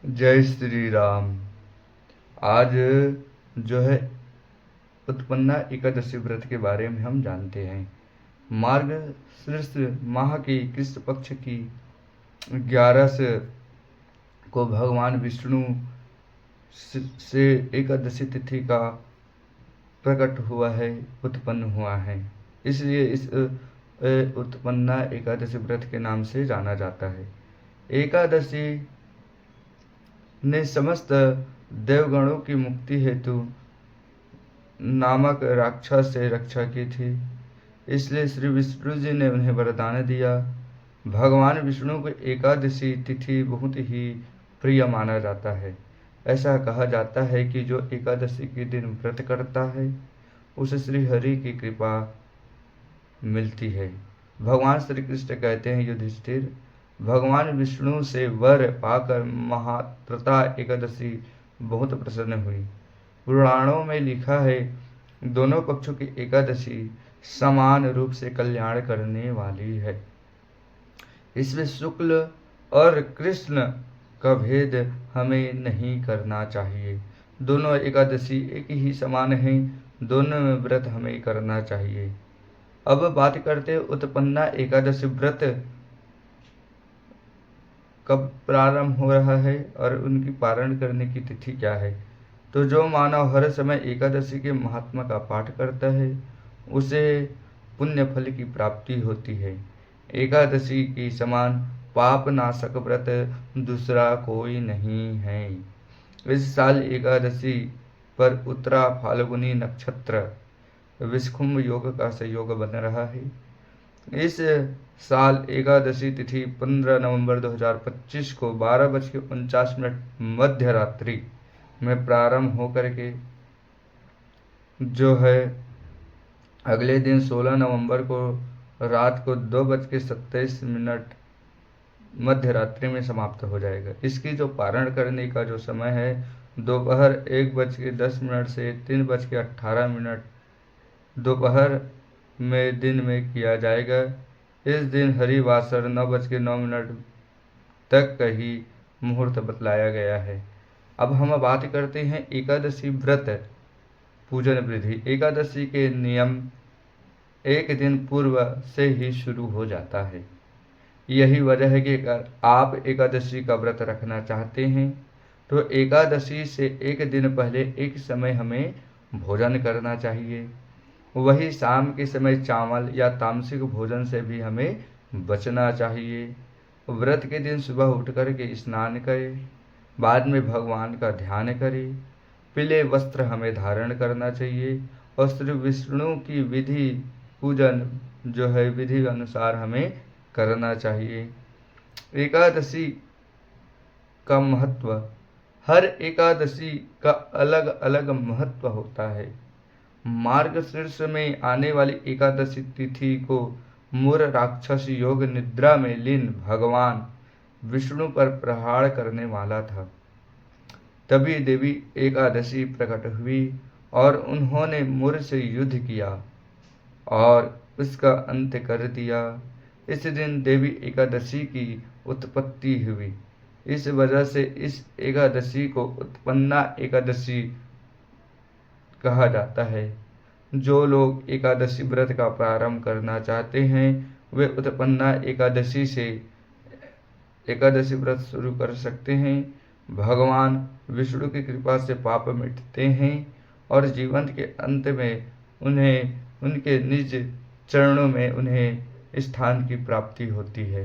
जय श्री राम। आज जो है उत्पन्ना एकादशी व्रत के बारे में हम जानते हैं। मार्गशीर्ष माह की कृष्ण पक्ष की 11 को भगवान विष्णु से एकादशी तिथि का प्रकट हुआ है, उत्पन्न हुआ है। इसलिए इस उत्पन्ना एकादशी व्रत के नाम से जाना जाता है। एकादशी ने समस्त देवगणों की मुक्ति हेतु नामक राक्षस से रक्षा की थी। इसलिए श्री विष्णु जी ने उन्हें वरदान दिया। भगवान विष्णु को एकादशी तिथि बहुत ही प्रिय माना जाता है। ऐसा कहा जाता है कि जो एकादशी के दिन व्रत करता है उसे श्री हरि की कृपा मिलती है। भगवान श्री कृष्ण कहते हैं, युधिष्ठिर, भगवान विष्णु से वर पाकर महात्रता एकादशी बहुत प्रसन्न हुई। पुराणों में लिखा है, दोनों पक्षों की एकादशी समान रूप से कल्याण करने वाली है। इसमें शुक्ल और कृष्ण का भेद हमें नहीं करना चाहिए। दोनों एकादशी एक ही समान हैं, दोनों में व्रत हमें करना चाहिए। अब बात करते हैं उत्पन्ना एकादशी व्रत कब प्रारंभ हो रहा है और उनकी पारण करने की तिथि क्या है। तो जो मानव हर समय एकादशी के महात्मा का पाठ करता है उसे पुण्य फल की प्राप्ति होती है। एकादशी के समान पाप नाशक व्रत दूसरा कोई नहीं है। इस साल एकादशी पर उत्तरा फाल्गुनी नक्षत्र विषुकुंभ योग का संयोग बन रहा है। इस साल एकादशी तिथि 15 नवंबर 2025 को 12:49 मध्य रात्रि में प्रारंभ होकर के जो है अगले दिन 16 नवंबर को रात को 2:27 मध्य रात्रि में समाप्त हो जाएगा। इसकी जो पारण करने का जो समय है दोपहर 1:10 से 3:18 दोपहर में दिन में किया जाएगा। इस दिन हरिवासर 9:09 तक का ही मुहूर्त बतलाया गया है। अब हम बात करते हैं एकादशी व्रत पूजन विधि। एकादशी के नियम एक दिन पूर्व से ही शुरू हो जाता है। यही वजह है कि अगर आप एकादशी का व्रत रखना चाहते हैं तो एकादशी से एक दिन पहले एक समय हमें भोजन करना चाहिए। वही शाम के समय चावल या तामसिक भोजन से भी हमें बचना चाहिए। व्रत के दिन सुबह उठ कर के स्नान करें, बाद में भगवान का ध्यान करें। पीले वस्त्र हमें धारण करना चाहिए और श्री विष्णु की विधि पूजन जो है विधि अनुसार हमें करना चाहिए। एकादशी का महत्व, हर एकादशी का अलग अलग महत्व होता है। मार्गशीर्ष में आने वाली एकादशी तिथि को मूर राक्षस योग निद्रा में लीन भगवान विष्णु पर प्रहार करने वाला था। तभी देवी एकादशी प्रकट हुई और उन्होंने मूर से युद्ध किया और उसका अंत कर दिया। इस दिन देवी एकादशी की उत्पत्ति हुई। इस वजह से इस एकादशी को उत्पन्ना एकादशी कहा जाता है। जो लोग एकादशी व्रत का प्रारंभ करना चाहते हैं वे उत्पन्ना एकादशी से एकादशी व्रत शुरू कर सकते हैं। भगवान विष्णु की कृपा से पाप मिटते हैं और जीवन के अंत में उन्हें उनके निज चरणों में उन्हें स्थान की प्राप्ति होती है।